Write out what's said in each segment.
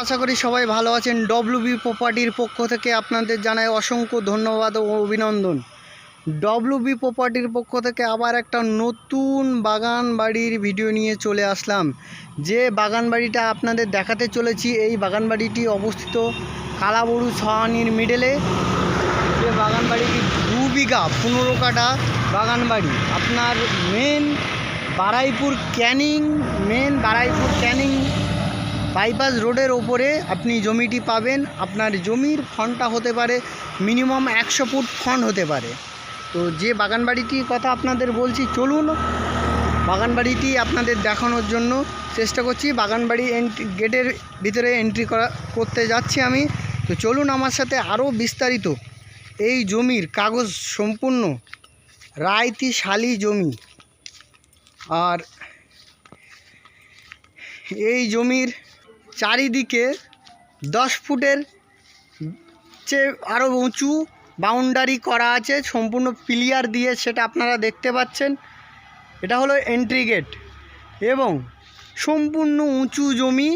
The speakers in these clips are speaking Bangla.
আশা করি সবাই ভালো আছেন। ডব্লিউবি প্রপার্টির পক্ষ থেকে আপনাদের জানাই অসংখ্য ধন্যবাদ ও অভিনন্দন। ডব্লিউবি প্রপার্টির পক্ষ থেকে আবার একটা নতুন বাগান বাড়ির ভিডিও নিয়ে চলে আসলাম। যে বাগান বাড়িটা আপনাদের দেখাতে চলেছি, এই বাগান বাড়িটি অবস্থিত কালাবড়ু ছহানির মিডলে। যে বাগান বাড়িটি 2 বিঘা 15 কাঠা বাগান বাড়ি। আপনার মেন বারাইপুর ক্যানিং বাইপাস রোডের ওপরে আপনি জমিটি পাবেন। আপনার জমির ফন্টটা হতে পারে মিনিমাম 100 ফুট ফন্ট হতে পারে। তো যে বাগান বাড়িটির কথা আপনাদের বলছি, চলুন বাগান বাড়িটি আপনাদের দেখানোর জন্য চেষ্টা করছি। বাগান বাড়ি গেটের ভিতরে এন্ট্রি করতে যাচ্ছি আমি। তো চলুন আমার সাথে আরও বিস্তারিত এই জমির কাগজ সম্পূর্ণ রায়তি শালি জমি। আর এই জমির চারিদিকে 10 ফুটের চেয়ে আরও উঁচু বাউন্ডারি করা আছে, সম্পূর্ণ প্লিয়ার দিয়ে, সেটা আপনারা দেখতে পাচ্ছেন। এটা হলো এন্ট্রি গেট এবং সম্পূর্ণ উঁচু জমি,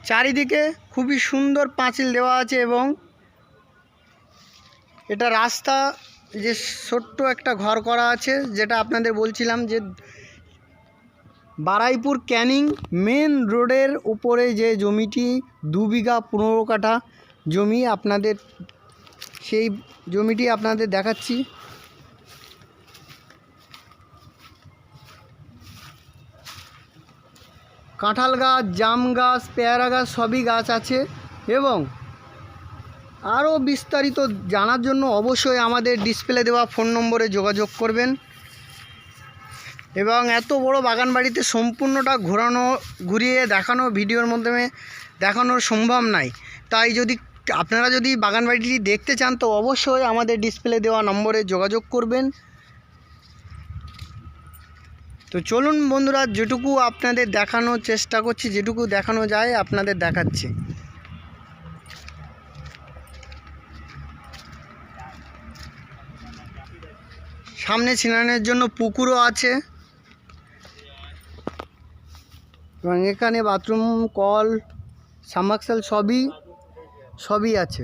চারিদিকে খুবই সুন্দর পাঁচিল দেওয়া আছে। এবং এটা রাস্তা, যে ছোট্ট একটা ঘর করা আছে, যেটা আপনাদের বলছিলাম যে বারাইপুর ক্যানিং মেন রোডের উপরে যে জমিটি 2 বিঘা 15 কাঠা জমি, আপনাদের সেই জমিটি আপনাদের দেখাচ্ছি। কাঁঠাল গাছ, জাম গাছ, পেয়ারা গাছ সবই গাছ আছে। এবং আরও বিস্তারিত জানার জন্য অবশ্যই আমাদের ডিসপ্লে দেওয়া ফোন নম্বরে যোগাযোগ করবেন। এবং এত বড় বাগান বাড়িতে সম্পূর্ণটা ঘুরিয়ে দেখানো ভিডিওর মাধ্যমে দেখানোর সম্ভব নাই। তাই আপনারা যদি বাগান বাড়িটি দেখতে চান তো অবশ্যই আমাদের ডিসপ্লে দেওয়া নম্বরে যোগাযোগ করবেন। তো চলুন বন্ধুরা, যেটুকু আপনাদের দেখানোর চেষ্টা করছি, যেটুকু দেখানো যায় আপনাদের দেখাচ্ছি। সামনে স্নানের জন্য পুকুরও আছে এবং এখানে বাথরুম, কল, সাবমার্সিবল সবই আছে।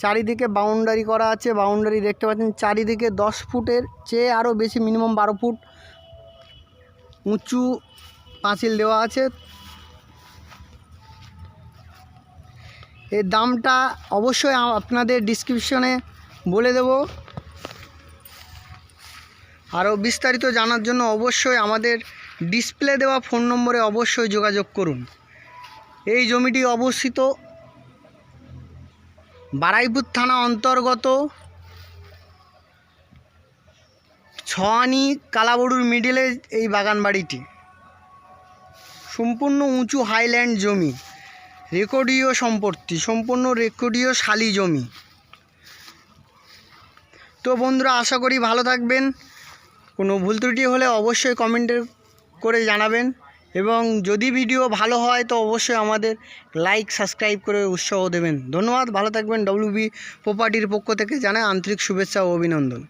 চারিদিকে বাউন্ডারি করা আছে। বাউন্ডারি দেখতে পাচ্ছেন, চারিদিকে 10 ফুটের চেয়ে আরও বেশি, মিনিমাম 12 ফুট উঁচু পাঁচিল দেওয়া আছে। এর দামটা অবশ্যই আপনাদের ডিসক্রিপশনে বলে দেব। আরও বিস্তারিত জানার জন্য অবশ্যই আমাদের ডিসপ্লে দেওয়া ফোন নম্বরে অবশ্যই যোগাযোগ করুন। এই জমিটি অবস্থিত বারাইপুর থানা অন্তর্গত ছহানি কালাবড়ুর মিডিলে এই বাগান বাড়িটি। সম্পূর্ণ উঁচু হাইল্যান্ড জমি, রেকর্ডীয় সম্পত্তি, সম্পূর্ণ রেকর্ডীয় শালি জমি। তো বন্ধুরা, আশা করি ভালো থাকবেন। কোনো ভুল ত্রুটি হলে অবশ্যই কমেন্টে করে জানাবেন। এবং যদি ভিডিও ভালো হয় তো অবশ্যই আমাদের লাইক, সাবস্ক্রাইব করে উৎসাহ দেবেন। ধন্যবাদ, ভালো থাকবেন। ডব্লিউবি প্রপার্টির পক্ষ থেকে জানাই আন্তরিক শুভেচ্ছা ও অভিনন্দন।